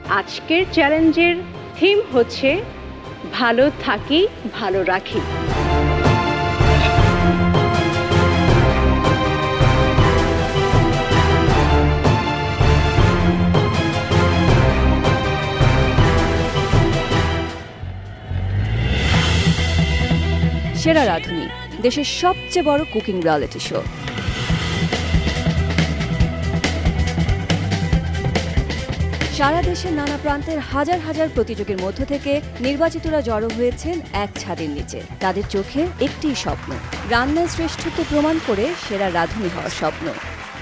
আজকের চ্যালেঞ্জের থিম হচ্ছে ভালো থাকি ভালো রাখি। সেরা রাঁধুনি, দেশের সবচেয়ে বড় কুকিং রিয়েলিটি শো। সারা দেশের নানা প্রান্তের হাজার হাজার প্রতিযোগীর মধ্য থেকে নির্বাচিতরা জড়ো হয়েছেন এক ছাদের নিচে। তাদের চোখে একটিই স্বপ্ন, রান্নায় শ্রেষ্ঠত্ব প্রমাণ করে সেরা রাঁধুনি হওয়ার স্বপ্ন,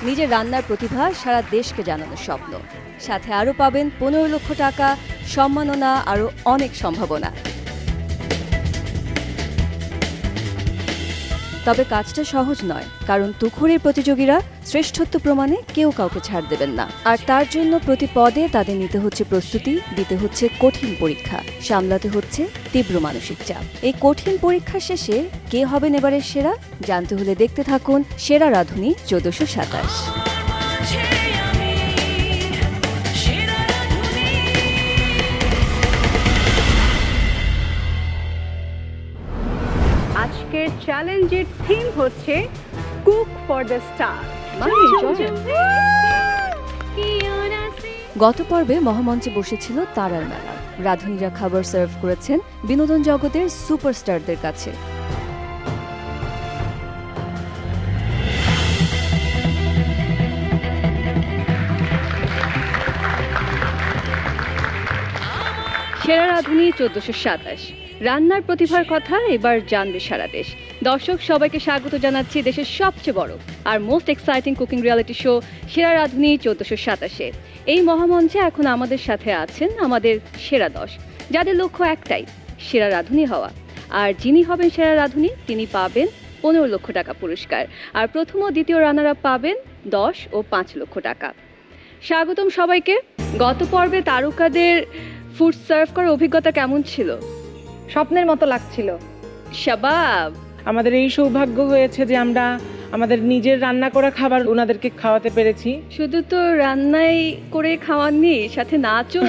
নিজের রান্নার প্রতিভা সারা দেশকে জানানোর স্বপ্ন। সাথে আরও পাবেন 15 লক্ষ টাকা, সম্মাননা, আরও অনেক সম্ভাবনা। তবে কাজটা সহজ নয়, কারণ তুখোড়ের প্রতিযোগীরা শ্রেষ্ঠত্ব প্রমাণে কেউ কাউকে ছাড় দেবেন না। আর তার জন্য প্রতি পদে তাদের নিতে হচ্ছে প্রস্তুতি, দিতে হচ্ছে কঠিন পরীক্ষা, সামলাতে হচ্ছে তীব্র মানসিক চাপ। এই কঠিন পরীক্ষার শেষে কে হবেন এবারের সেরা, জানতে হলে দেখতে থাকুন সেরা রাঁধুনি 1427। আজকের চ্যালেঞ্জের থিম হচ্ছে কুক ফর দ্য স্টার। গত পর্বে মহামঞ্চে বসেছিল তারার মেলা। রাঁধুনিরা খাবার সার্ভ করেছেন বিনোদন জগতের সুপারস্টারদের কাছে। সেরা রাঁধুনি 1427, রান্নার প্রতিভার কথা এবার জানবে সারা দেশ। দর্শক সবাইকে স্বাগত জানাচ্ছি দেশের সবচেয়ে বড় আর most exciting cooking reality show Sera Radhuni 1427-এ। এই মহামঞ্চে এখন আমাদের সাথে আছেন আমাদের সেরা 10, যাদের লক্ষ্য একটাই, সেরা রাঁধুনি হওয়া। আর যিনি হবেন সেরা রাঁধুনি তিনি পাবেন 15 লক্ষ টাকা পুরস্কার, আর প্রথম ও দ্বিতীয় রানারআপ পাবেন 10 ও 5 লক্ষ টাকা। স্বাগতম সবাইকে। গত পর্বে তারকাদের ফুড সার্ভ করার অভিজ্ঞতা কেমন ছিল? স্বপ্নের মতো লাগছিল। শাবাব। আমাদের এই সৌভাগ্য হয়েছে যে আমরা আমাদের নিজের রান্না করা খাবার ওনাদেরকে খাওয়াতে পেরেছি। শুধু তো রান্নাই করে খাওয়াননি, সাথে নাচও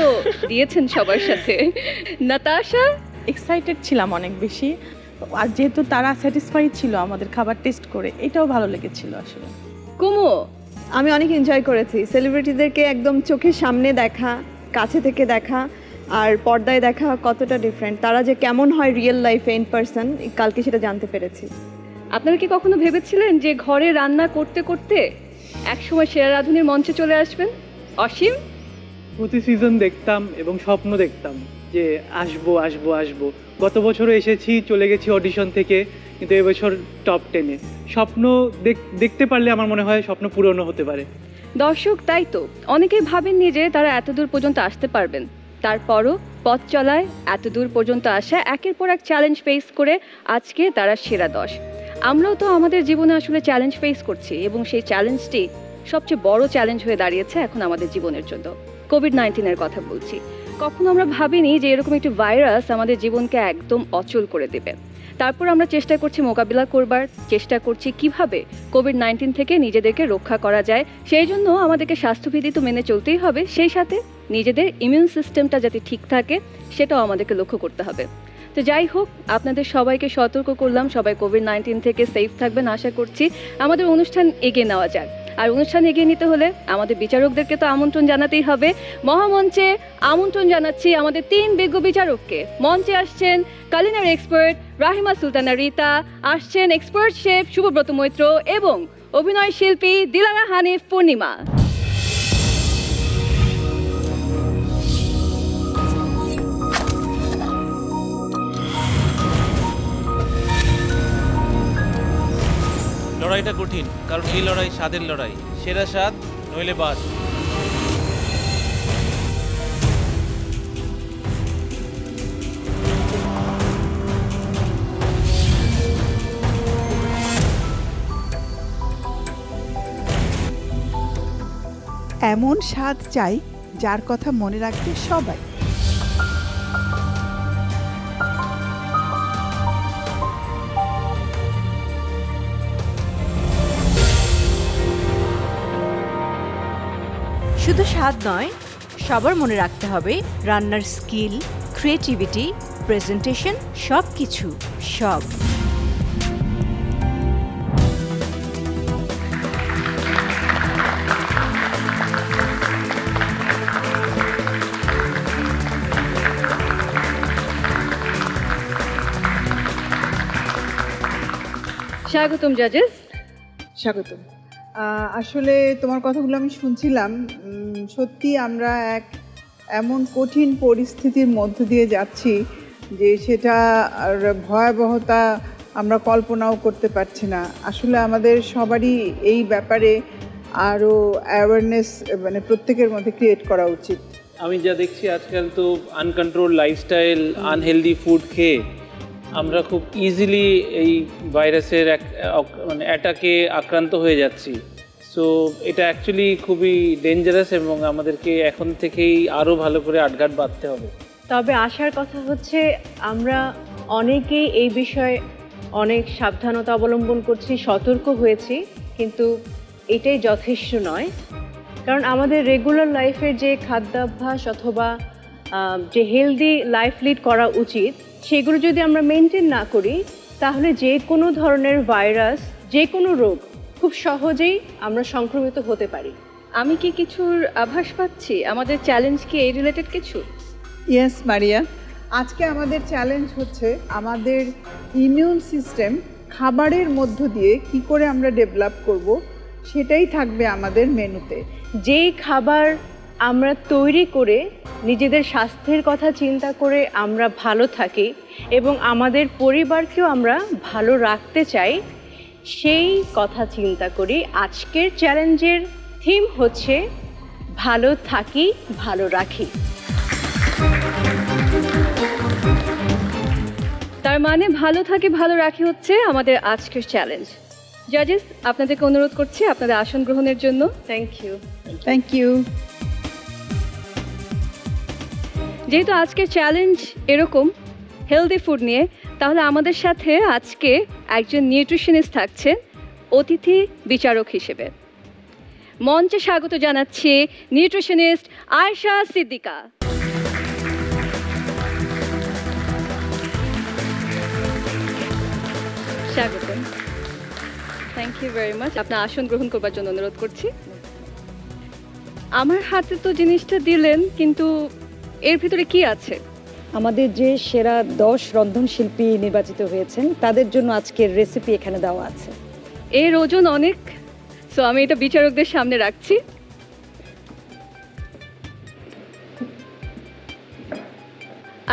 দিয়েছেন সবার সাথে। নাতাশা? এক্সাইটেড ছিলাম অনেক বেশি, আর যেহেতু তারা স্যাটিসফাইড ছিল আমাদের খাবার টেস্ট করে, এটাও ভালো লেগেছিল আসলে। কুমু? আমি অনেক এনজয় করেছি সেলিব্রিটিদেরকে একদম চোখের সামনে দেখা, কাছে থেকে দেখা আর পর্দায় দেখা কতটা ডিফারেন্ট, তারা যে কেমন হয় রিয়েল লাইফে ইন পারসন, কালকে সেটা জানতে পেরেছি। আপনারা কি কখনো ভেবেছিলেন যে ঘরে রান্না করতে করতে একসময় সেরা রাঁধুনির মঞ্চে চলে আসবেন? অসীম? প্রতি সিজন দেখতাম এবং স্বপ্ন দেখতাম যে আসবো আসবো আসবো। গত বছরও এসেছি, চলে গেছি অডিশন থেকে, কিন্তু এবছর টপ 10-এ। স্বপ্ন দেখতে পারলে আমার মনে হয় স্বপ্ন পূরণ হতে পারে। দর্শক, তাই তো অনেকেই ভাবেননি যে তারা এত দূর পর্যন্ত আসতে পারবেন। তারপরও পথ চলায় এত দূর পর্যন্ত আসা, একের পর এক চ্যালেঞ্জ ফেস করে আজকে তারা সেরা 10। আমরাও তো আমাদের জীবনে আসলে চ্যালেঞ্জ ফেস করছি, এবং সেই চ্যালেঞ্জটি সবচেয়ে বড় চ্যালেঞ্জ হয়ে দাঁড়িয়েছে এখন আমাদের জীবনের জন্য। কোভিড-19-এর কথা বলছি। কখনো আমরা ভাবিনি যে এরকম একটি ভাইরাস আমাদের জীবনকে একদম অচল করে দেবে। তারপর আমরা চেষ্টা করছি মোকাবিলা করবার, চেষ্টা করছি কিভাবে কোভিড-19 থেকে নিজেদেরকে রক্ষা করা যায়। সেই জন্য আমাদেরকে স্বাস্থ্যবিধি তো মেনে চলতেই হবে, সেই সাথে নিজেদের ইমিউন সিস্টেমটা যাতে ঠিক থাকে সেটাও আমাদেরকে লক্ষ্য করতে হবে। তো যাই হোক, আপনাদের সবাইকে সতর্ক করলাম, সবাই কোভিড-19 থেকে সেফ থাকবেন আশা করছি। আমাদের অনুষ্ঠান এগিয়ে নেওয়া যাক, আর অনুষ্ঠান এগিয়ে নিতে হলে আমাদের বিচারকদেরকে তো আমন্ত্রণ জানাতেই হবে। মহামঞ্চে আমন্ত্রণ জানাচ্ছি আমাদের 3 বিজ্ঞ বিচারককে। মঞ্চে আসছেন কালিনার এক্সপার্ট রাহিমা সুলতানা রিতা, আসছেন এক্সপার্ট শেফ শুভব্রত মৈত্র এবং অভিনয় শিল্পী দিলারা হানিফ পূর্ণিমা। লড়াইটা কঠিন, কারণ এই লড়াই স্বাদের লড়াই। সেরা স্বাদ নইলে বাদ। এমন স্বাদ চাই যার কথা মনে রাখবে সবাই। শুধু স্বাদ নয়, সবার মনে রাখতে হবে রান্নার স্কিল, ক্রিয়েটিভিটি, প্রেজেন্টেশন সব কিছু সব। স্বাগতম জাজেস। স্বাগতম। আসলে তোমার কথাগুলো আমি শুনছিলাম, সত্যি আমরা এক এমন কঠিন পরিস্থিতির মধ্য দিয়ে যাচ্ছি যে সেটা আর ভয়াবহতা আমরা কল্পনাও করতে পারছি না। আসলে আমাদের সবারই এই ব্যাপারে আরও অ্যাওয়ারনেস মানে প্রত্যেকের মধ্যে ক্রিয়েট করা উচিত। আমি যা দেখছি আজকাল তো আনকন্ট্রোল লাইফস্টাইল, আনহেলদি ফুড খেয়ে আমরা খুব ইজিলি এই ভাইরাসের মানে অ্যাটাকে আক্রান্ত হয়ে যাচ্ছি। সো এটা অ্যাকচুয়ালি খুবই ডেঞ্জারাস এবং আমাদেরকে এখন থেকেই আরও ভালো করে আটঘাট বাঁধতে হবে। তবে আশার কথা হচ্ছে আমরা অনেকেই এই বিষয়ে অনেক সাবধানতা অবলম্বন করছি, সতর্ক হয়েছি, কিন্তু এটাই যথেষ্ট নয়। কারণ আমাদের রেগুলার লাইফের যে খাদ্যাভ্যাস অথবা যে হেলদি লাইফ লিড করা উচিত সেগুলো যদি আমরা মেনটেন না করি তাহলে যে কোনো ধরনের ভাইরাস, যে কোনো রোগ খুব সহজেই আমরা সংক্রমিত হতে পারি। আমি কি কিছুর আভাস পাচ্ছি? আমাদের চ্যালেঞ্জ কি এই রিলেটেড কিছু? ইয়েস মারিয়া, আজকে আমাদের চ্যালেঞ্জ হচ্ছে আমাদের ইমিউন সিস্টেম খাবারের মধ্য দিয়ে কি করে আমরা ডেভেলপ করব সেটাই থাকবে আমাদের মেনুতে। যেই খাবার আমরা তৈরি করে নিজেদের স্বাস্থ্যের কথা চিন্তা করে আমরা ভালো থাকি এবং আমাদের পরিবারকেও আমরা ভালো রাখতে চাই, সেই কথা চিন্তা করি আজকের চ্যালেঞ্জের থিম হচ্ছে ভালো থাকি ভালো রাখি। তার মানে ভালো থাকি ভালো রাখি হচ্ছে আমাদের আজকের চ্যালেঞ্জ। জাজেস, আপনাদেরকে অনুরোধ করছি আপনাদের আসন গ্রহণের জন্য। Thank you. Thank you. যেহেতু আজকের চ্যালেঞ্জ এরকম হেলদি ফুড নিয়ে, তাহলে আমাদের সাথে আজকে একজন নিউট্রিশনিস্ট থাকছেন অতিথি বিচারক হিসেবে। মঞ্চে স্বাগত জানাচ্ছি নিউট্রিশনিস্ট আয়েশা সিদ্দিকা। স্বাগতম। Thank you very much. আপনার আসন গ্রহণ করবার জন্য অনুরোধ করছি। আমার হাতে তো জিনিসটা দিলেন, কিন্তু এর ভিতরে কি আছে? আমাদের যে সেরা 10 রন্ধনশিল্পী নির্বাচিত হয়েছেন তাদের জন্য আজকের রেসিপি এখানে দেওয়া আছে। এর ওজন অনেক, সো আমি এটা বিচারকদের সামনে রাখছি।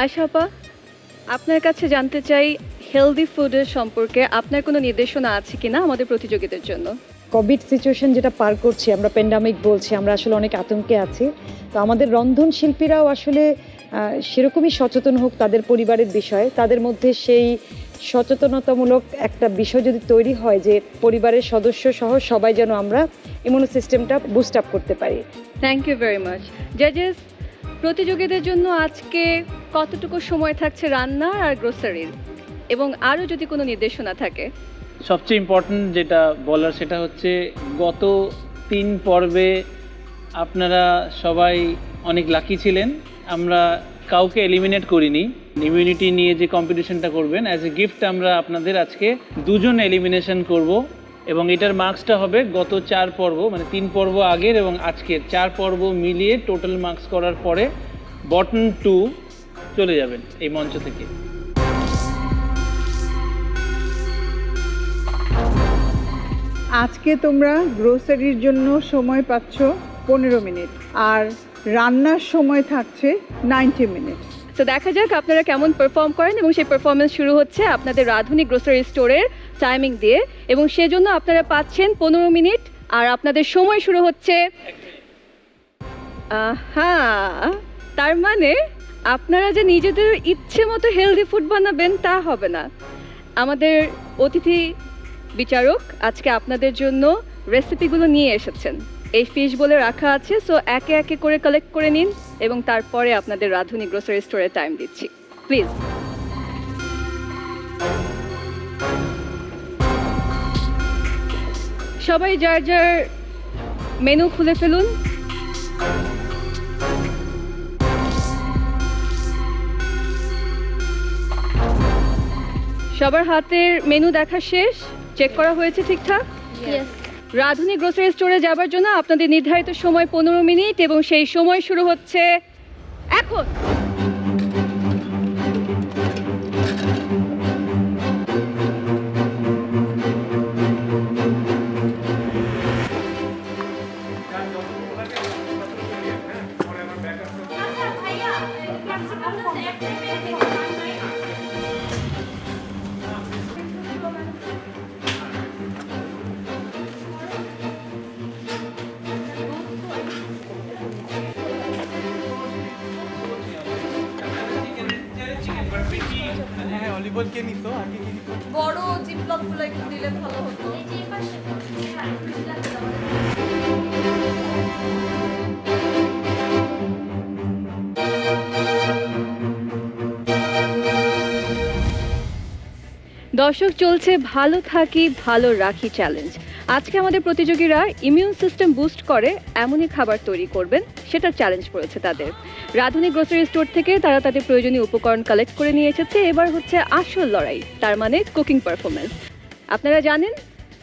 আয়েশা আপা, আপনার কাছে জানতে চাই হেলদি ফুডের সম্পর্কে আপনার কোনো নির্দেশনা আছে কিনা আমাদের প্রতিযোগীদের জন্য? কোভিড সিচুয়েশন যেটা পার করছি আমরা, প্যান্ডামিক বলছি, আমরা আসলে অনেক আতঙ্কে আছি। তো আমাদের রন্ধনশিল্পীরাও আসলে সেরকমই সচেতন হোক তাদের পরিবারের বিষয়ে। তাদের মধ্যে সেই সচেতনতামূলক একটা বিষয় যদি তৈরি হয় যে পরিবারের সদস্য সহ সবাই যেন আমরা ইমিউন সিস্টেমটা বুস্ট আপ করতে পারি। Thank you very much. জাজেস, প্রতিযোগীদের জন্য আজকে কতটুকু সময় থাকছে রান্না আর গ্রোসারির, এবং আরও যদি কোনো নির্দেশনা থাকে? সবচেয়ে ইম্পর্ট্যান্ট যেটা বলার সেটা হচ্ছে গত 3 পর্বে আপনারা সবাই অনেক লাকি ছিলেন। আমরা কাউকে এলিমিনেট করিনি। ইমিউনিটি নিয়ে যে কম্পিটিশনটা করবেন, অ্যাজ এ গিফট আমরা আপনাদের আজকে 2 জন এলিমিনেশন করব এবং এটার মার্কসটা হবে গত 4 পর্ব, মানে 3 পর্ব আগের এবং আজকের 4 পর্ব মিলিয়ে টোটাল মার্কস করার পরে বটন 2 চলে যাবেন এই মঞ্চ থেকে। আজকে তোমরা গ্রোসারির জন্য সময় পাচ্ছ 15 মিনিট আর রান্নার সময় থাকছে 90 মিনিট। তো দেখা যাক আপনারা কেমন পারফর্ম করেন, এবং সেই পারফরমেন্স শুরু হচ্ছে আপনাদের রাধুনী গ্রোসারি স্টোরের টাইমিং দিয়ে, এবং সেজন্য আপনারা পাচ্ছেন 15 মিনিট আর আপনাদের সময় শুরু হচ্ছে। হ্যাঁ, তার মানে আপনারা যে নিজেদের ইচ্ছে মতো হেলদি ফুড বানাবেন তা হবে না। আমাদের অতিথি বিচারক আজকে আপনাদের জন্য রেসিপিগুলো নিয়ে এসেছেন। এই ফিশ বলে রাখা আছে, সো একে একে করে কালেক্ট করে নিন এবং তারপরে আপনাদের রাধুনী গ্রোসারি স্টোরে টাইম দিচ্ছি, প্লিজ। সবাই যার যার মেনু খুলে ফেলুন। সবার হাতের মেনু দেখা শেষ, চেক করা হয়েছে ঠিকঠাক? রাধুনী গ্রোসারি স্টোরে যাবার জন্য আপনাদের নির্ধারিত সময় 15 মিনিট এবং সেই সময় শুরু হচ্ছে এখন। বড় জিপলক গুলো একটু দিলে ভালো হতো। দর্শক, চলছে ভালো থাকি ভালো রাখি চ্যালেঞ্জ। আজকে আমাদের প্রতিযোগীরা ইমিউন সিস্টেম বুস্ট করে এমনই খাবার তৈরি করবেন, সেটা চ্যালেঞ্জ পড়েছে তাদের। রাধুনী গ্রোসারি স্টোর থেকে তারা তাদের প্রয়োজনীয় উপকরণ কালেক্ট করে নিয়ে এসেছে। এবার হচ্ছে আসল লড়াই, তার মানে কুকিং পারফরমেন্স। আপনারা জানেন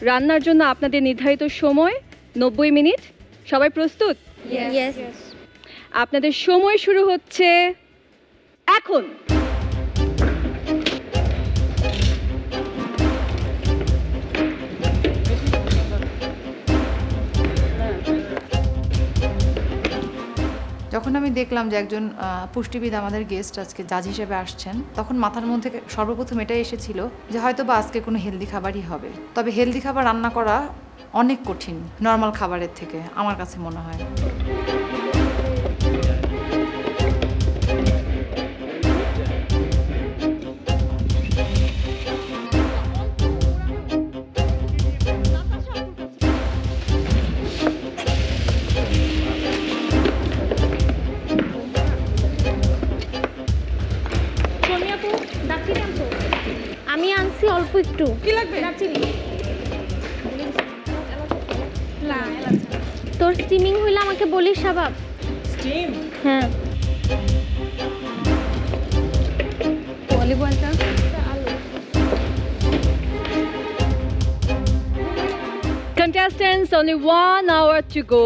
রান্নার জন্য আপনাদের নির্ধারিত সময় 90 মিনিট। সবাই প্রস্তুত? আপনাদের সময় শুরু হচ্ছে এখন। যখন আমি দেখলাম যে একজন পুষ্টিবিদ আমাদের গেস্ট আজকে জাজ হিসেবে আসছেন, তখন মাথার মধ্যে সর্বপ্রথম এটাই এসেছিল যে হয়তো বা আজকে কোনো হেলদি খাবারই হবে। তবে হেলদি খাবার রান্না করা অনেক কঠিন নর্মাল খাবারের থেকে, আমার কাছে মনে হয়। আমি আনছি অল্প একটু। কি লাগবে? দারচিনি। তোর স্টিমিং হইলে আমাকে বলিস শাবাব। স্টিম? হ্যাঁ। অলিভ অয়েলটা Contestants, only 1 hour to go.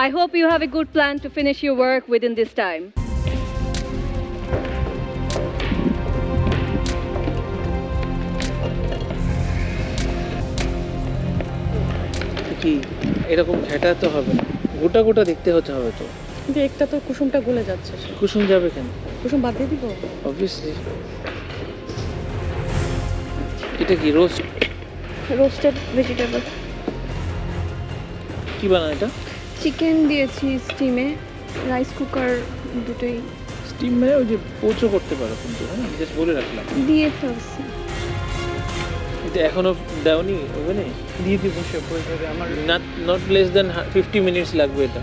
I hope you have a good plan to finish your work within this time. কি এরকম ঘেটা তো হবে না, গোটা গোটা দেখতে হতে হবে তো। কিন্তু একটা তো কুসুমটা গলে যাচ্ছে। কুসুম যাবে কেন? কুসুম বাদ দিয়ে দিব? অবভিয়াসলি। এটা কি রোস্টেড ভেজিটেবল। কি বানায় এটা? চিকেন দিয়েছি স্টিমে, রাইস কুকার দুটোই স্টিম মানে ওই যে পোচো করতে পারো কিন্তু, হ্যাঁ জাস্ট বলে রাখলাম। দিয়ে ফেলছি। এটা এখনো দাওনি ওভেনে? দিয়ে দিব সে প্রয়োজনে। আমার নট লেস দেন 50 মিনিটস লাগবে এটা।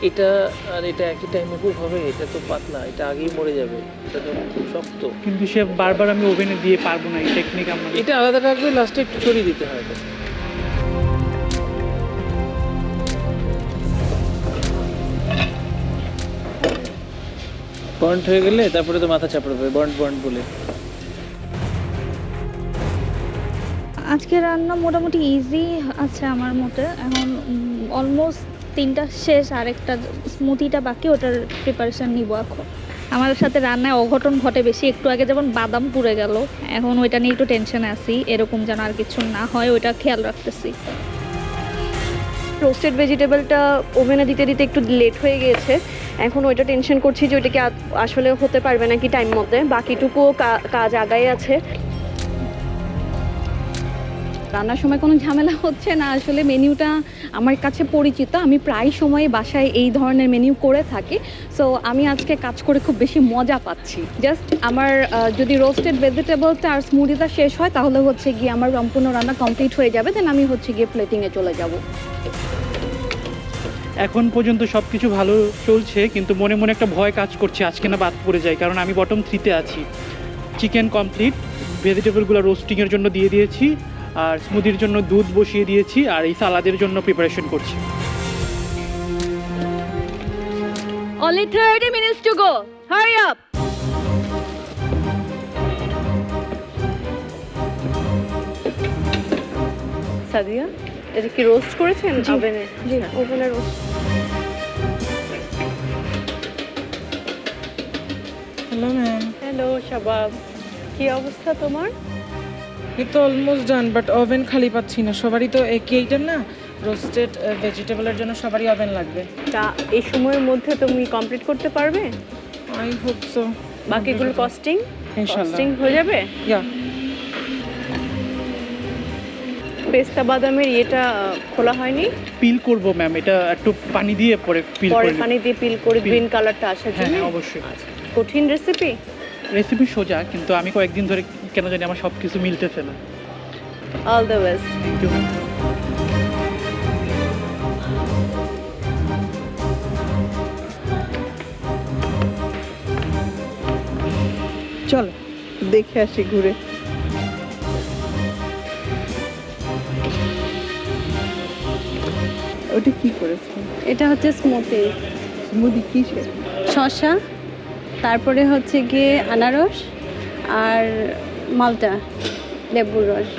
এটা আর এটা একই টাইমে কুক হবে? এটা তো পাতলা, এটা আগেই মরে যাবে, এটা তো খুব শক্ত। কিন্তু সে বারবার আমি ওভেনে দিয়ে পারবো না, এই টেকনিক আমার। এটা আলাদা রাখবে, লাস্টে একটু ছড়িয়ে দিতে হয়। বন্ড হয়ে গেলে তারপরে তো মাথা চাপড়াবে বন্ড বলে। আজকে রান্না মোটামুটি ইজি আছে আমার মতে। এখন অলমোস্ট 3টা শেষ, আরেকটা স্মুদিটা বাকি, ওটার প্রিপারেশন নিব এখন। আমার সাথে রান্নায় অঘটন ঘটে বেশি। একটু আগে যেমন বাদাম পুড়ে গেল, এখন ওইটা নিয়ে একটু টেনশনে আছি, এরকম যেন আর কিছু না হয় ওইটা খেয়াল রাখতেছি। রোস্টেড ভেজিটেবলটা ওভেনে দিতে দিতে একটু লেট হয়ে গিয়েছে, এখন ওইটা টেনশন করছি যে ওইটা কি আসলে হতে পারবে নাকি টাইম মধ্যে। বাকিটুকুও কাজ আগাই আছে। রান্নার সময় কোনো ঝামেলা হচ্ছে না। আসলে মেনিউটা আমার কাছে পরিচিত, আমি প্রায় সময় বাসায় এই ধরনের মেনিউ করে থাকি। সো আমি আজকে কাজ করে খুব বেশি মজা পাচ্ছি। জাস্ট আমার যদি রোস্টেড ভেজিটেবলটা আর স্মুদিটা শেষ হয় তাহলে হচ্ছে গিয়ে আমার সম্পূর্ণ রান্না কমপ্লিট হয়ে যাবে, দেন আমি হচ্ছে গিয়ে প্লেটিংয়ে চলে যাব। এখন পর্যন্ত সব কিছু ভালো চলছে, কিন্তু মনে মনে একটা ভয় কাজ করছে আজকে না বাদ পড়ে যায়, কারণ আমি বটম 3-তে আছি। চিকেন কমপ্লিট, ভেজিটেবলগুলো রোস্টিংয়ের জন্য দিয়ে দিয়েছি, আর স্মুদির জন্য দুধ বসিয়ে দিয়েছি, আর এই সালাদের জন্য প্রিপারেশন করছি। Only 30 minutes to go. Hurry up. Sadia এটা কি রোস্ট করেছেন ওভেনে? জি ওভেনে রোস্ট। Hello ma'am. হ্যালো শাবাব, কি অবস্থা তোমার? এই তো অলমোস্ট ডান, বাট ওভেন খালি পাচ্ছি না। সবারই তো একই আইটেম না, রোস্টেড ভেজিটেবলের জন্য সবারই ওভেন লাগবে। তা এই সময়ের মধ্যে তুমি কমপ্লিট করতে পারবে? I hope so. বাকিগুলো কস্টিং ইনশাআল্লাহ হয়ে যাবে? ইয়া। পেস্তা বাদামের ইয়েটা খোলা হয়নি? পিল করব ম্যাম, এটা একটু পানি দিয়ে পরে পিল পরে করে পানি দিয়ে পিল করে গ্রিন কালারটা আসার জন্য? হ্যাঁ অবশ্যই। কঠিন রেসিপি? রেসিপি সোজা, কিন্তু আমি কয়েকদিন ধরে কেন জানি আমার সব কিছু মিলতেছে না। All the best. Thank you. চলো দেখে আসি ঘুরে। ওটা কি করেছো? এটা হচ্ছে স্মুদি। স্মুদি কিসের? শসা, তারপরে হচ্ছে গিয়ে আনারস আর মালটা লেবুর রস।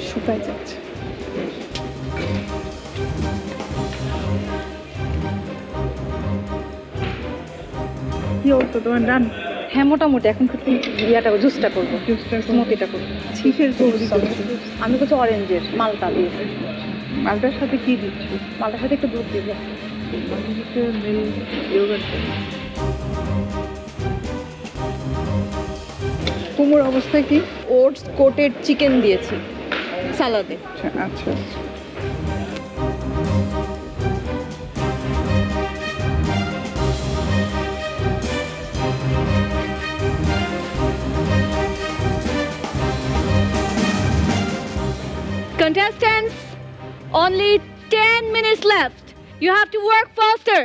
শুকায় যাচ্ছে। কি অবস্থা তোমার রান? হ্যাঁ মোটামুটি এখন ইয়াটা জুসটা করবো, স্মুদিটা করবো। কিসের স্মুদি? আমি কিছু অরেঞ্জের মালটা দিয়ে। মালটার সাথে কি দিচ্ছি? মালটার সাথে একটু দুধ দিব। কুমড়োর অবস্থা কি? ওটস কোটেড চিকেন দিয়েছি সালাদে। আচ্ছা Contestants, only 10 minutes left. You have to work faster.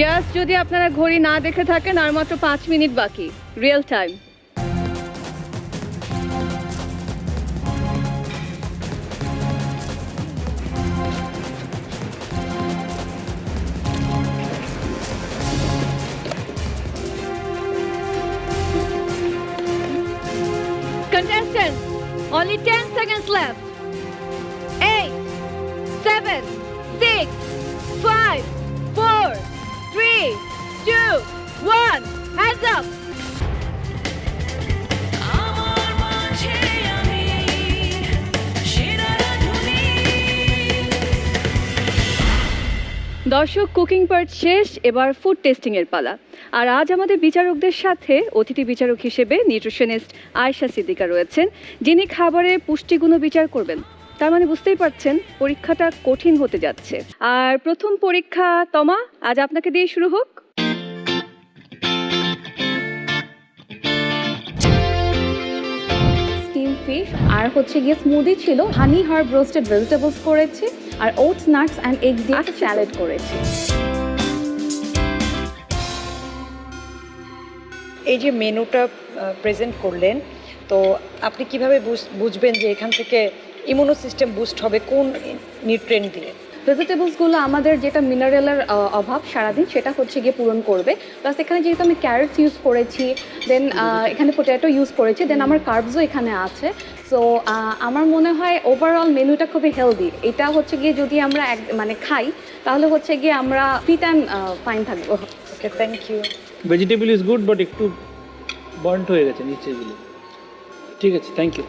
Just যদি আপনারা ঘড়ি না দেখে থাকেন, আর মাত্র 5 মিনিট বাকি, real time. Contestants, only 10 seconds left. 8, 7, 6, 5, 4, 3, 2, 1. Hands up. দর্শক, কুকিং পার্ট শেষ, এবার ফুড টেস্টিং এর পালা। আর আজ আমাদের বিচারকদের সাথে অতিথি বিচারক হিসেবে নিউট্রিশনিস্ট আয়েশা সিদ্দিকা রয়েছেন, যিনি খাবারের পুষ্টিগুণ বিচার করবেন। তার মানে বুঝতেই পারছেন পরীক্ষাটা কঠিন হতে যাচ্ছে। আর প্রথম পরীক্ষা তমা, আজ আপনাকে দিয়ে শুরু হোক। স্টিম ফিশ আর হচ্ছে গিয়ে স্মুদি ছিল, হানি হার্ব রোস্টেড ভেজিটেবলস করেছি, আর ওটস নাটস অ্যান্ড এগ দিয়ে স্যালাড করেছি। এই যে মেনুটা প্রেজেন্ট করলেন, তো আপনি কিভাবে বুঝবেন যে এখান থেকে ইমিউনো সিস্টেম বুস্ট হবে কোন নিউট্রিয়েন্ট দিয়ে? ভেজিটেবলসগুলো আমাদের যেটা মিনারেলের অভাব সারাদিন সেটা হচ্ছে গিয়ে পূরণ করবে। প্লাস এখানে যেহেতু আমি ক্যারেটস ইউজ করেছি, দেন এখানে পটেটো ইউজ করেছি, দেন আমার কার্বসও এখানে আছে। সো আমার মনে হয় ওভারঅল মেনুটা খুবই হেলদি। এটা হচ্ছে গিয়ে যদি আমরা মানে খাই তাহলে হচ্ছে গিয়ে আমরা ফিট অ্যান্ড ফাইন থাকবো। Okay, thank you. Vegetable is good, but একটু বার্ন্ট হয়ে গেছে নিচেগুলো। ঠিক আছে, থ্যাংক ইউ।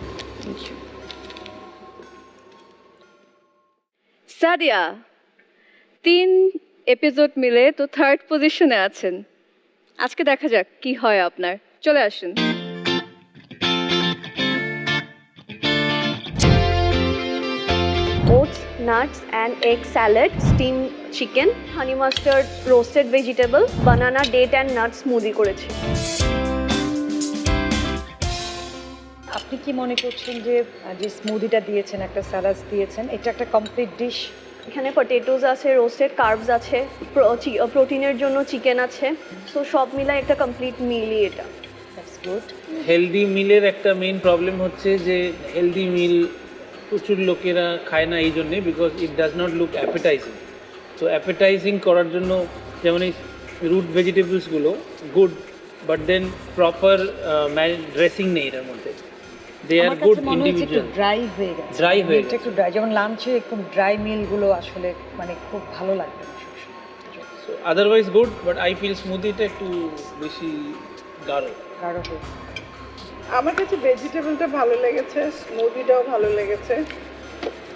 সাদিয়া, 3 এপিসোড মিলে তো 3rd পজিশনে আছেন। আজকে দেখা যাক কি হয় আপনার। চলে আসুন। Oats, nuts and egg salad, steamed chicken, honey mustard, roasted vegetable, banana, date and nut smoothie করেছি। আপনি কি মনে করছেন যে যে স্মুদিটা দিয়েছেন, একটা স্যালাড দিয়েছেন, এটা একটা কমপ্লিট ডিশ? এখানে পটেটোস আছে, রোস্টেড কার্বস আছে, প্রোটিনের জন্য চিকেন আছে, সো সব মিলাই একটা কমপ্লিট মিলই এটা। That's good. হেলদি মিলের একটা মেইন প্রবলেম হচ্ছে যে হেলদি মিল প্রচুর লোকেরা খায় না এই জন্যে, because it does not look appetizing. তো অ্যাপেটাইজিং করার জন্য যেমন এই রুট ভেজিটেবলসগুলো good, but then proper dressing নেই এটার মধ্যে। They are good individual, dry হয়ে গেছে, ড্রাই হয়ে মিলটা একটু ড্রাই, যেমন লাঞ্চে একদম ড্রাই মিলগুলো আসলে মানে খুব ভালো লাগবে না সবসময়। So otherwise good, but I feel স্মুদিটা একটু বেশি গাঢ়। গাঢ় হয়ে আমার কাছে ভেজিটেবলটা ভালো লেগেছে, স্মুদিটাও ভালো লেগেছে।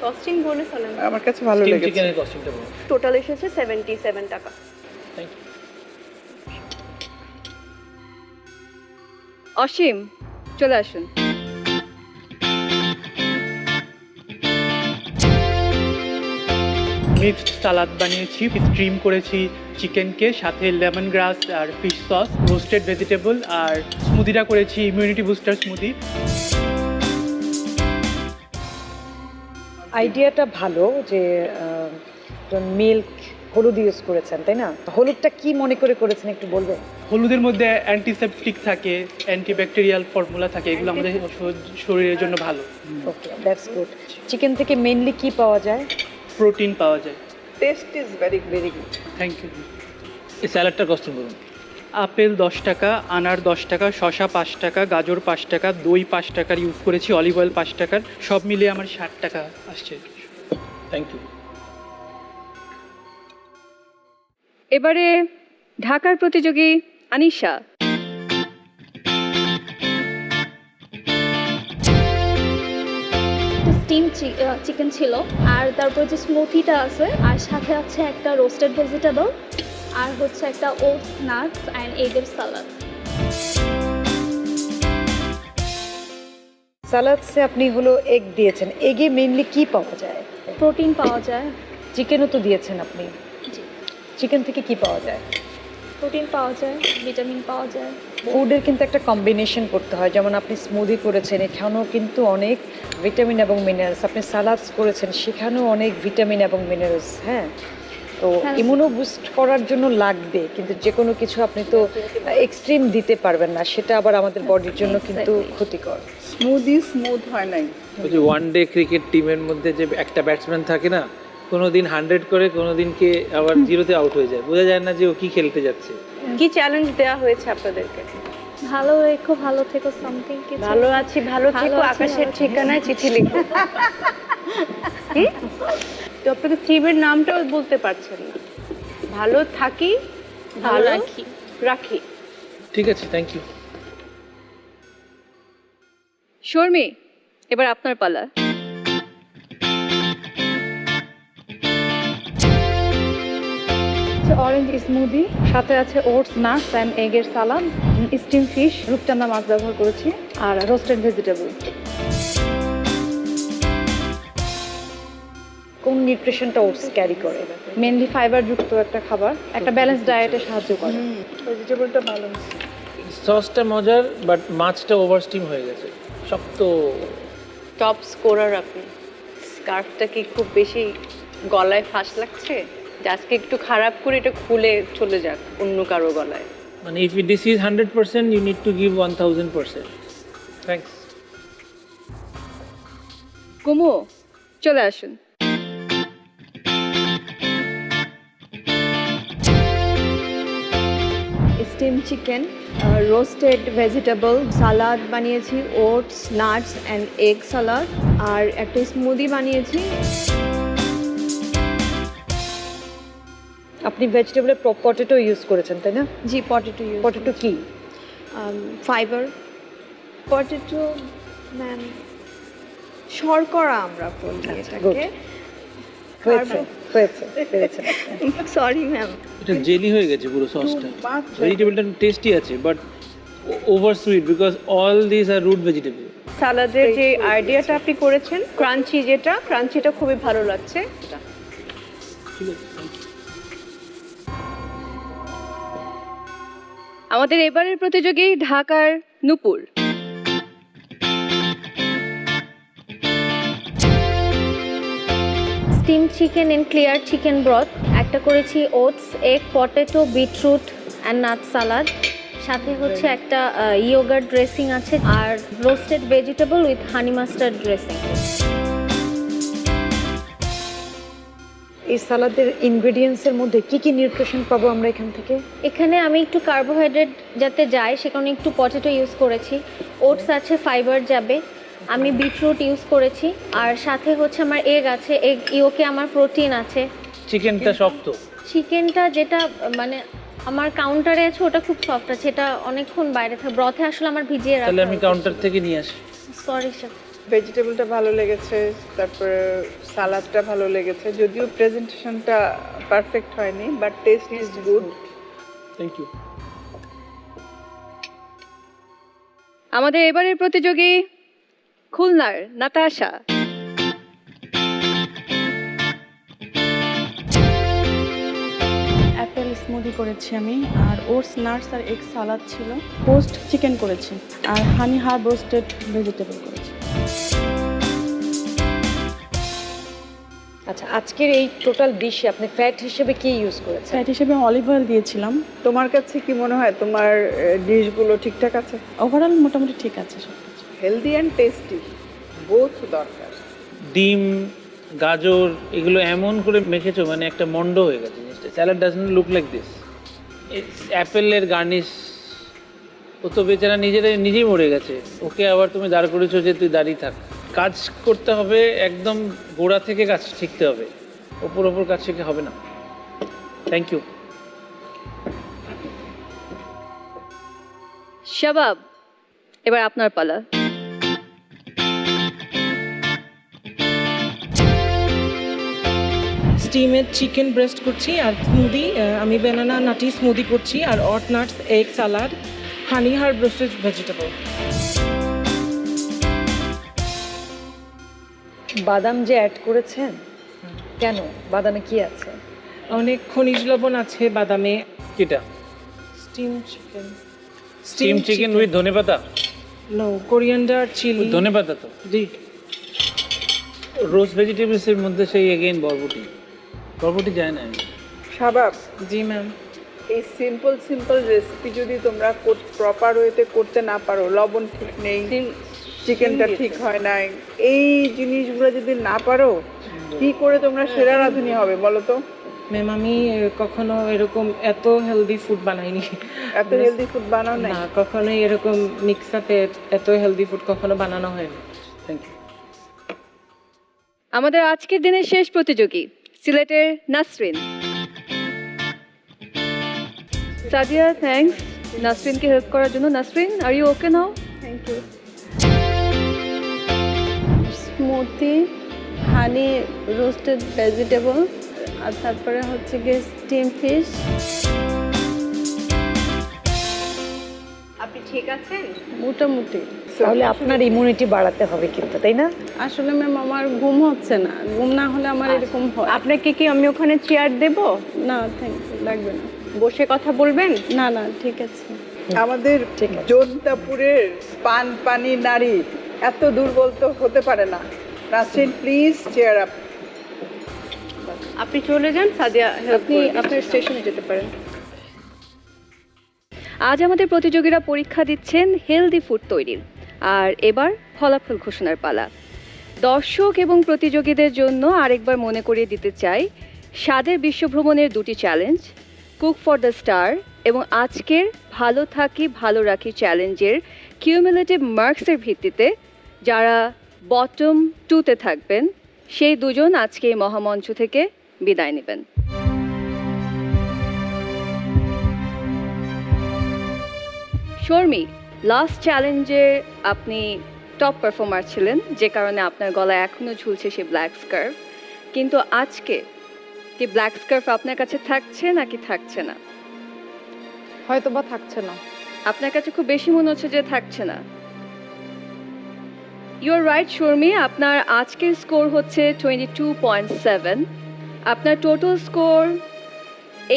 কস্টিং বলে ফেলেন। আমার কাছে ভালো লেগেছে। চিকেনের কস্টিংটা বলুন। টোটাল এসেছে 77 টাকা। Thank you. অসীম, চলে আসুন। মিক্সড সালাদ বানিয়েছি, স্ট্রিম করেছি চিকেনকে, সাথে লেমন গ্রাস আর ফিশ সস, রোস্টেড ভেজিটেবল, আর স্মুদিটা করেছি ইমিউনিটি বুস্টার স্মুদি। আইডিয়াটা ভালো যে মিল্ক হলুদ ইউজ করেছেন, তাই না? হলুদটা কি মনে করে করেছেন একটু বলবেন? হলুদের মধ্যে অ্যান্টিসেপটিক থাকে, অ্যান্টিব্যাকটেরিয়াল ফর্মুলা থাকে, এগুলো আমাদের শরীরের জন্য ভালো। Okay, that's good. চিকেন থেকে মেইনলি কি পাওয়া যায়? প্রোটিন পাওয়া যায়। Taste is very very good. Thank you. এই স্যালাডটার কস্টিং বলুন। আপেল 10 টাকা, আনার 10 টাকা, শসা 5 টাকা, গাজর 5 টাকা, দই 5 টাকার ইউজ করেছি, অলিভ অয়েল 5 টাকার, সব মিলিয়ে আমার 60 টাকা আসছে। Thank you. এবারে ঢাকার প্রতিযোগী আনিশা। স্টিম চিকেন ছিল, আর তারপর যে স্মুথিটা আছে, আর সাথে আছে একটা রোস্টেড ভেজিটেবল, আর হচ্ছে একটা ওটস নাটস অ্যান্ড এগের সালাদ। সালাদসে আপনি হলো এগ দিয়েছেন, এগে মেইনলি কি পাওয়া যায়? প্রোটিন পাওয়া যায়। চিকেনও তো দিয়েছেন আপনি, জি, চিকেন থেকে কি পাওয়া যায়? প্রোটিন পাওয়া যায়, ভিটামিন পাওয়া যায়। ফুডের কিন্তু একটা কম্বিনেশন করতে হয়, যেমন আপনি স্মুদি করেছেন, এখানেও কিন্তু অনেক ভিটামিন এবং মিনারেলস, আপনি সালাদস করেছেন, সেখানেও অনেক ভিটামিন এবং মিনারেলস। হ্যাঁ, তো ইমিউনো বুস্ট করার জন্য লাগবে, কিন্তু যে কোনো কিছু আপনি তো এক্সট্রিম দিতে পারবেন না, সেটা আবার আমাদের বডির জন্য কিন্তু ক্ষতিকর। স্মুদি স্মুথ হয় নাই। ওই যে ওয়ান ডে ক্রিকেট টিমের মধ্যে যে একটা ব্যাটসম্যান থাকে না, কোনো দিন 100 করে, কোনো দিনকে আবার 0-তে আউট হয়ে যায়, বোঝা যায় না যে ও কি খেলতে যাচ্ছে। কি চ্যালেঞ্জ দেওয়া হয়েছে আপনাদেরকে? ভালো রেখো, ভালো থেকো, সামথিং কিছু। ভালো আছি, ভালো থেকো, আকাশের ঠিকানায় চিঠি লিখো। তো আপনাকে থিমের নামটাও বলতে পারছেন না। ভালো থাকি, ভালো রাখি রাখি। ঠিক আছে, থ্যাংক ইউ। শর্মি, এবার আপনার পালা। অরেঞ্জ স্মুদি, সাথে আছে ওটস নাটস অ্যান্ড এগের সালাদ, স্টিম ফিশ, রূপচাঁদা মাছ ব্যবহার করেছি, আর রোস্টেড ভেজিটেবল। কোন নিউট্রিশনটা ওটস ক্যারি করে? মেনলি ফাইবারযুক্ত একটা খাবার, একটা ব্যালেন্স ডায়েটে সাহায্য করে। ভেজিটেবলটা ভালো। সসটা মজার, বাট মাছটা ওভার স্টিম হয়ে গেছে, শক্ত। টপ স্কোরার আপনি। স্কার্ফটা কি খুব বেশি গলায় ফাঁস লাগছে? যে আজকে একটু খারাপ করে এটা খুলে চলে যাক অন্য কারো গলায়। মানে if this is 100%, you need to give 1000%. Thanks. Kumu, চলে আসুন। Steam chicken, roasted vegetable, salad বানিয়েছি, oats nuts and egg salad, আর একটা স্মুদি বানিয়েছি। আপনি ভেজিটেবলের পটেটো ইউজ করেছেন, তাই না? জি, পটেটো ইউজ। পটেটো কি? ফাইবার। পটেটো ম্যাম শর্করা আমরা বলি এটাকে। হয়েছে হয়েছে পেরেছেন। Sorry ma'am. এটা জেলি হয়ে গেছে পুরো সসটা। ভেজিটেবলটা টেস্টি আছে, but over sweet, because all this are root vegetable. সালাদের যে আইডিয়াটা আপনি করেছেন, ক্রাঞ্চি, যেটা ক্রাঞ্চিটা খুবই ভালো লাগছে। ঠিক আছে, থ্যাংক ইউ। আমাদের এবারের প্রতিযোগী ঢাকার Nupur. Steam chicken in clear chicken broth, একটা করেছি oats, egg, potato, beetroot and nut salad, সাথে হচ্ছে একটা ইয়োগার্ট ড্রেসিং আছে, আর roasted vegetable with honey mustard dressing. এই সালাদের ইনগ্রেডিয়েন্টসের মধ্যে কি কি নিউট্রিশন পাবো আমরা এখান থেকে? এখানে আমি একটু কার্বোহাইড্রেট যাতে যায় সে কারণে একটু পটেটো ইউজ করেছি, ওটস আছে, ফাইবার যাবে, আমি বিটরুট ইউজ করেছি, আর সাথে হচ্ছে আমার এগ আছে, এগ ইয়োকে আমার প্রোটিন আছে। চিকেনটা শক্ত, চিকেনটা যেটা মানে আমার কাউন্টারে আছে ওটা খুব সফট আছে, এটা অনেকক্ষণ বাইরে থাকে, ব্রথে আসলে আমার ভিজিয়ে রাখা। তাহলে আমি কাউন্টার থেকে নিয়ে আসি। Sorry sir. ভেজিটেবলটা ভালো লেগেছে, তারপরে সালাদটা ভালো লেগেছে, যদিও প্রেজেন্টেশনটা পারফেক্ট হয়নি, but taste is good. Thank you. আমাদের এবারের প্রতিযোগী খুলনার নাতাশা। অ্যাপেল স্মুদি করেছি আমি, আর ওটস নাটস আর এগ সালাদ ছিল, পোস্ট চিকেন করেছি, আর হানি হার্ব রোস্টেড ভেজিটেবল করেছি। আচ্ছা, আজকের এই টোটাল ডিশে আপনি ফ্যাট হিসেবে কি ইউজ করেছেন? ফ্যাট হিসেবে অলিভ অয়েল দিয়েছিলাম। তোমার কাছে কি মনে হয় তোমার ডিশগুলো ঠিকঠাক আছে? ওভারঅল মোটামুটি ঠিক আছে সব কিছু। হেলদি অ্যান্ড টেস্টি বোথ দরকার। ডিম, গাজর এগুলো এমন করে মেখেছো মানে একটা মন্ড হয়ে গেছে জিনিসটা। Salad doesn't look like this. অ্যাপেলের গার্নিশ, ও তো বেচারা নিজেই মরে গেছে, ওকে আবার তুমি দাঁড় করেছো যে তুই দাঁড়িয়ে থাক। কাজ করতে হবে, একদম গোড়া থেকে কাজ শিখতে হবে, ওপর কাজ শিখে হবে না। Thank you. শাবাব, এবার আপনার পালা। স্টিমেড চিকেন ব্রেস্ট করছি, আর স্মুদি আমি ব্যানানা নাটি স্মুদি করছি, আর অট নাটস, এগ সালাড, হানি হার্ব রোস্টেড ভেজিটেবল। বাদাম যে অ্যাড করেছেন, কেন? বাদামে কি আছে? অনেক খনিজ লবণ আছে বাদামে। কিটা? Steam chicken. Steam chicken with dhonepata? No, coriander, chilli. ধনেপাতা তো জি। রোস্ট ভেজিটেবলসের মধ্যে সেই এগেইন বরবটি যায় না। শাবাব, জি ম্যাম। এই সিম্পল রেসিপি যদি তোমরা প্রপার ওয়েতে করতে না পারো, লবণ ঠিক নেই, চিকেনটা ঠিক হয় নাই, এই জিনিসগুলো যদি না পারো, কি করে তোমরা সেরা রাঁধুনি হবে বলো তো? ম্যাম আমি কখনো এরকম এত হেলদি ফুড বানাইনি। এত হেলদি ফুড বানাও না? কখনোই এরকম মিক্স আপে এত হেলদি ফুড কখনো বানানো হয়নি। Thank you. আমাদের আজকের দিনের শেষ প্রতিযোগী সিলেটের নাসরিন। সাদিয়া, থ্যাঙ্কস নাসরিনকে হেল্প করার জন্য। Nasrin, are you okay now? Thank you. Smoothie, honey roasted vegetable, আর তারপরে হচ্ছে গিয়ে স্টিম ফিশ। আপনি ঠিক আছেন? মোটামুটি। তাহলে আপনার ইমিউনিটি বাড়াতে হবে কিন্তু, তাই না? আসলে ম্যাম আমার ঘুম হচ্ছে না, ঘুম না হলে আমার এরকম হয়। আপনাকে কি আমি ওখানে চেয়ার দেব? না থ্যাংক ইউ, লাগবে না। বসে কথা বলবেন? না না ঠিক আছে। আমাদের জোনতাপুরের পানি নারী এত দুর্বল তো হতে পারে না। Nasrin please chair up. আপনি চলে যান, সাদিয়া আপনি আপনার স্টেশনে যেতে পারেন। আজ আমাদের প্রতিযোগীরা পরীক্ষা দিচ্ছেন হেলদি ফুড তৈরির, আর এবার ফলাফল ঘোষণার পালা। দর্শক এবং প্রতিযোগীদের জন্য আরেকবার মনে করিয়ে দিতে চাই স্বাদের বিশ্বভ্রমণের দুটি challenge, cook for the star এবং আজকের ভালো থাকি ভালো রাখি চ্যালেঞ্জের কিউমুলেটিভ মার্কসের ভিত্তিতে যারা বটম 2-তে থাকবেন সেই দুজন আজকে এই মহামঞ্চ থেকে বিদায় নেবেন। শর্মি, লাস্ট চ্যালেঞ্জে আপনি টপ পারফর্মার ছিলেন, যে কারণে আপনার গলায় এখনও ঝুলছে সেই ব্ল্যাক স্কার্ফ, কিন্তু আজকে কি ব্ল্যাক স্কার্ফ আপনার কাছে থাকছে নাকি থাকছে না? হয়তো বা থাকছে না। আপনার কাছে খুব বেশি মনে হচ্ছে যে থাকছে না। ইউ আর রাইট শর্মি, আপনার আজকের স্কোর হচ্ছে 22.7, আপনার total score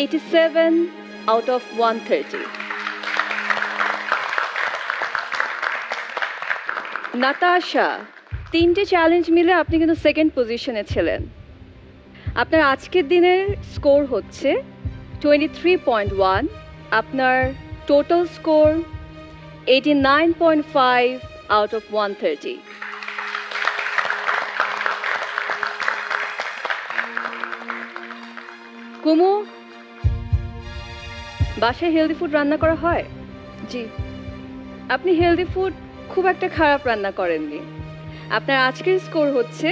87 out of 130। Natasha, 3টে চ্যালেঞ্জ মিলে আপনি কিন্তু সেকেন্ড পজিশনে ছিলেন। আপনার আজকের দিনের স্কোর হচ্ছে 23.1, আপনার টোটাল স্কোর 89.5 আউট অফ 130। কুমু, বাসায় হেলদি ফুড রান্না করা হয়? জি। আপনি হেলদি ফুড খুব একটা খারাপ রান্না করেননি। আপনার আজকের স্কোর হচ্ছে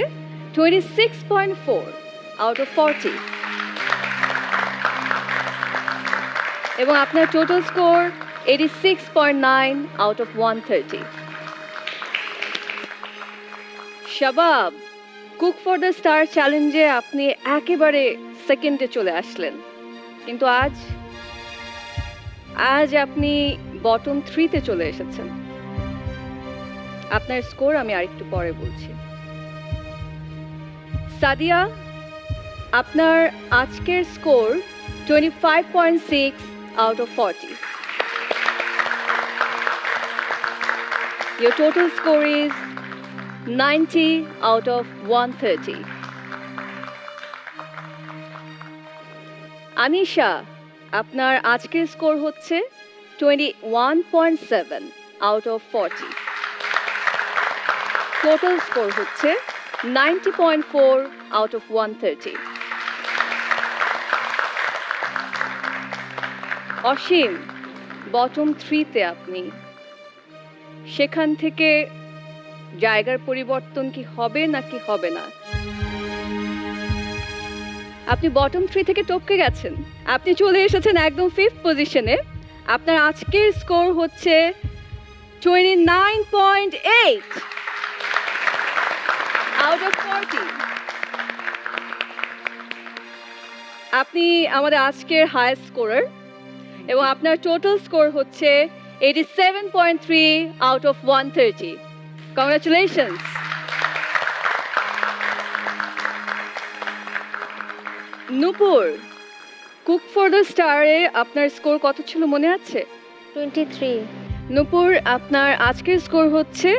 26.4 আউট অফ 40 এবং আপনার total score 86.9 out of 130। Shabab, cook for the star চ্যালেঞ্জে আপনি একেবারে সেকেন্ডে চলে আসলেন, কিন্তু আজ আপনি বটম 3-তে চলে এসেছেন। আপনার স্কোর আমি আরেকটু পরে বলছি। সাদিয়া, আপনার আজকের score 25.6 out of 40. Your total score is 90 out of 130. Anisha, আপনার আজকের স্কোর হচ্ছে 21.7 out of 40. টোটাল স্কোর হচ্ছে 90.4 out of 130. অসীম, বটম 3-তে আপনি, সেখান থেকে জায়গার পরিবর্তন কি হবে নাকি হবে না? আপনি বটম 3 থেকে টপকে গেছেন, আপনি চলে এসেছেন একদম 5th পজিশনে। আপনার আজকের স্কোর হচ্ছে 29.8 out of 40. আপনি আমাদের আজকের হাইয়েস্ট স্কোরার এবং আপনার টোটাল স্কোর হচ্ছে 87.3 out of 130. Congratulations. Nupur, cook for the স্টারে আপনার স্কোর কত ছিল মনে আছে? 23. নূপুর, আপনার আজকের স্কোর হচ্ছে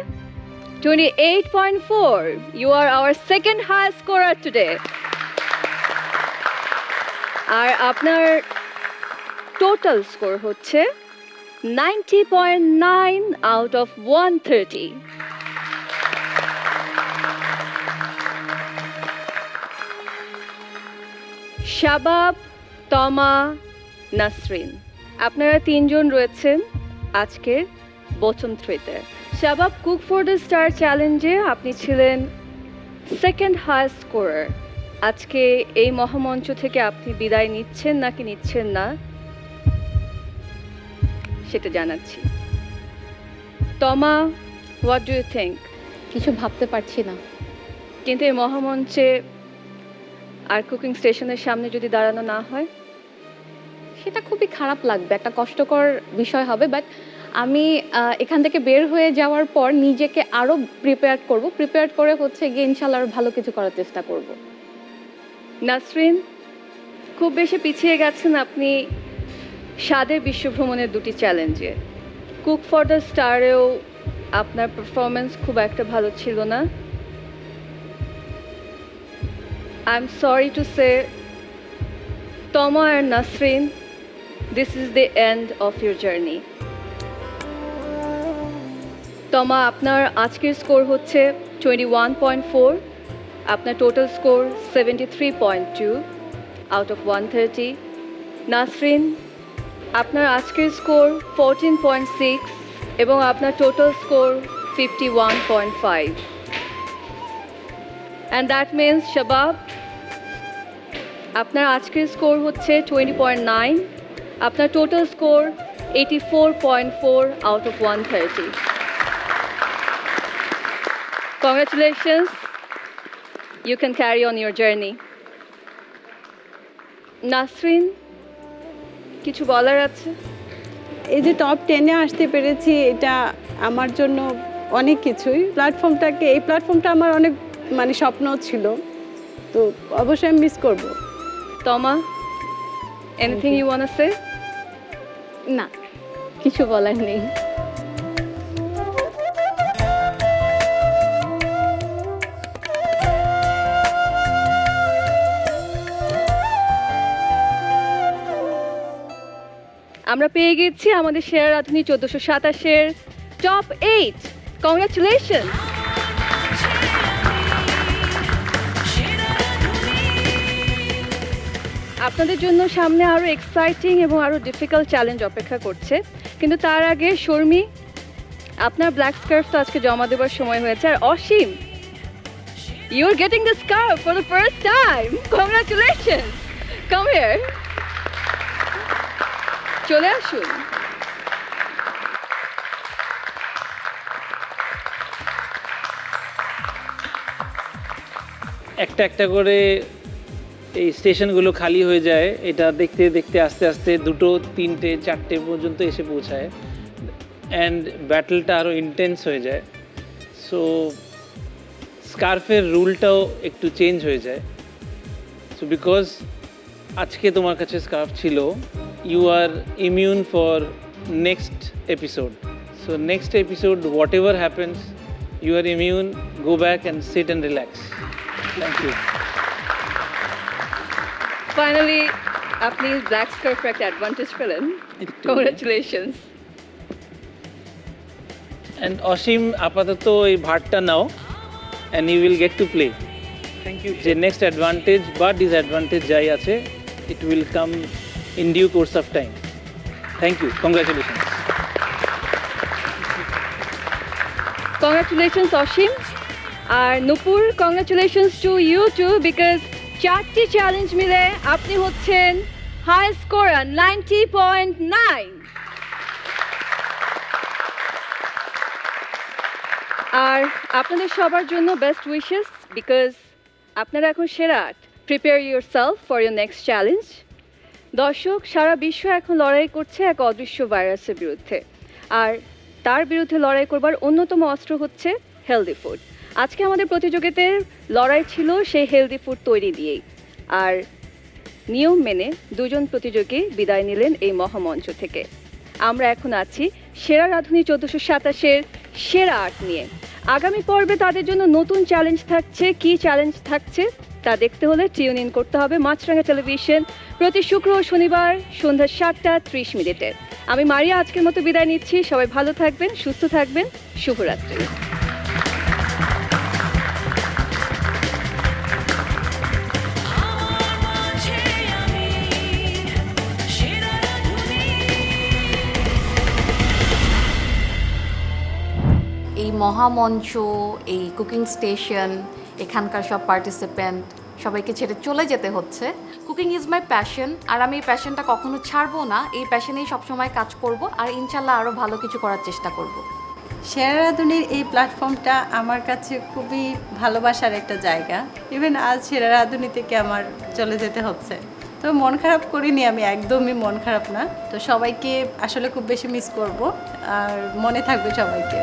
28.4. You are our second highest scorer today. আর আপনার টোটাল স্কোর হচ্ছে 90.9 out of 130. শাবাব, তমা, নাসরিন, আপনারা তিনজন রয়েছেন আজকের বটম 3-তে। Shabab, cook for the star চ্যালেঞ্জে আপনি ছিলেন সেকেন্ড হাইয়েস্ট স্কোরার। আজকে এই মহামঞ্চ থেকে আপনি বিদায় নিচ্ছেন নাকি নিচ্ছেন না সেটা জানাচ্ছি। তমা, হোয়াট ডু ইউ থিঙ্ক? কিছু ভাবতে পারছি না। কিন্তু এই মহামঞ্চে আর কুকিং স্টেশনের সামনে যদি দাঁড়ানো না হয়, সেটা খুবই খারাপ লাগবে, একটা কষ্টকর বিষয় হবে। বাট আমি এখান থেকে বের হয়ে যাওয়ার পর নিজেকে আরও প্রিপেয়ার করে হচ্ছে গিয়ে ইনশাল্লাহ আরও ভালো কিছু করার চেষ্টা করব। নাসরিন, খুব বেশি পিছিয়ে গেছেন আপনি স্বাদের বিশ্বভ্রমণের 2টি চ্যালেঞ্জে। কুক ফর দ্য স্টারেও আপনার পারফরমেন্স খুব একটা ভালো ছিল না। I am sorry to say, তমা and Nasreen, this is the end of your journey. তমা, আপনার আজকের স্কোর হচ্ছে 21.4, আপনার total score 73.2 out of 130. Nasrin, আপনার আজকের স্কোর 14.6 এবং আপনার total score 51.5. And that means শাবাব, আপনার আজকের স্কোর হচ্ছে 20.9, আপনার total score 84.4 out of 130. Congratulations, you can carry on your journey. Nasrin, কিছু বলার আছে? এই যে টপ 10-এ আসতে পেরেছি, এটা আমার জন্য অনেক কিছুই। এই প্ল্যাটফর্মটা আমার অনেক স্বপ্ন ছিল, তো অবশ্যই আমি মিস করব। Toma, anything you want to say? না, কিছু বলার নেই। আমরা পেয়ে গেছি আমাদের শেয়ার রাঁধুনি 1427-এর টপ 8। কংগ্রাচুলেশন। আপনাদের জন্য সামনে আরও এক্সাইটিং এবং আরও ডিফিকাল্ট চ্যালেঞ্জ অপেক্ষা করছে, কিন্তু তার আগে শর্মি, আপনার ব্ল্যাক স্কার্ফ তো আজকে জমা দেওয়ার সময় হয়েছে। আর Asim, you are getting the scarf for the first time, congratulations. Come here, চলে আসুন। একটা একটা করে এই স্টেশনগুলো খালি হয়ে যায়, এটা দেখতে দেখতে আস্তে আস্তে 2, 3, 4 পর্যন্ত এসে পৌঁছায়, অ্যান্ড ব্যাটলটা আরও ইন্টেন্স হয়ে যায়। সো স্কার্ফের রুলটাও একটু চেঞ্জ হয়ে যায়। সো বিকজ আজকে তোমার কাছে স্কার্ফ ছিল, you are immune for next episode. So next episode whatever happens, you are immune, go back and sit and relax. Thank you. Finally আপনি ব্ল্যাক স্কার্ফের একটা অ্যাডভান্টেজ পেলেন, কংগ্রাচুলেশনস। অ্যান্ড অসীম, আপাতত এই ভারটা নাও, and you will get to play. Thank you. যে next advantage বা ডিসঅ্যাডভান্টেজ যাই আছে, it will come in due course of time. Thank you, congratulations. Congratulations Asim. R Nupur, congratulations to you too, because 4টি challenge মিলে আপনি হচ্ছেন high scorer 90.9। আর আপনাদের সবার জন্য বেস্ট উইশেস, বিকজ আপনারা এখন সেরা 8। Prepare your self for your next challenge. দর্শক, সারা বিশ্ব এখন লড়াই করছে এক অদৃশ্য ভাইরাসের বিরুদ্ধে, আর তার বিরুদ্ধে লড়াই করবার অন্যতম অস্ত্র হচ্ছে হেলদি ফুড। আজকে আমাদের প্রতিযোগিতার লড়াই ছিল সেই হেলদি ফুড তৈরি দিয়েই। আর নিয়ম মেনে 2 জন প্রতিযোগী বিদায় নিলেন এই মহামঞ্চ থেকে। আমরা এখন আছি সেরা রাঁধুনি 1427-এর সেরা 8 নিয়ে। আগামী পর্বে তাদের জন্য নতুন চ্যালেঞ্জ থাকছে। কি চ্যালেঞ্জ থাকছে তা দেখতে হলে টিউন ইন করতে হবে মাছরাঙা টেলিভিশন প্রতি শুক্র ও শনিবার সন্ধ্যা 7:30। আমি মারিয়া আজকের মতো বিদায় নিচ্ছি। সবাই ভালো থাকবেন, সুস্থ থাকবেন। শুভরাত্রি। এই মহামঞ্চ, এই কুকিং স্টেশন, এখানকার সব পার্টিসিপেন্ট সবাইকে ছেড়ে চলে যেতে হচ্ছে। কুকিং ইজ মাই প্যাশন, আর আমি এই প্যাশনটা কখনো ছাড়বো না। এই প্যাশনেই সবসময় কাজ করব, আর ইনশাল্লাহ আরও ভালো কিছু করার চেষ্টা করব। সেরা রাঁধুনির এই প্ল্যাটফর্মটা আমার কাছে খুবই ভালোবাসার একটা জায়গা। ইভেন আজ সেরা রাঁধুনি থেকে আমার চলে যেতে হচ্ছে, তো মন খারাপ করিনি, আমি একদমই মন খারাপ না। তো সবাইকে আসলে খুব বেশি মিস করব, আর মনে থাকবে সবাইকে।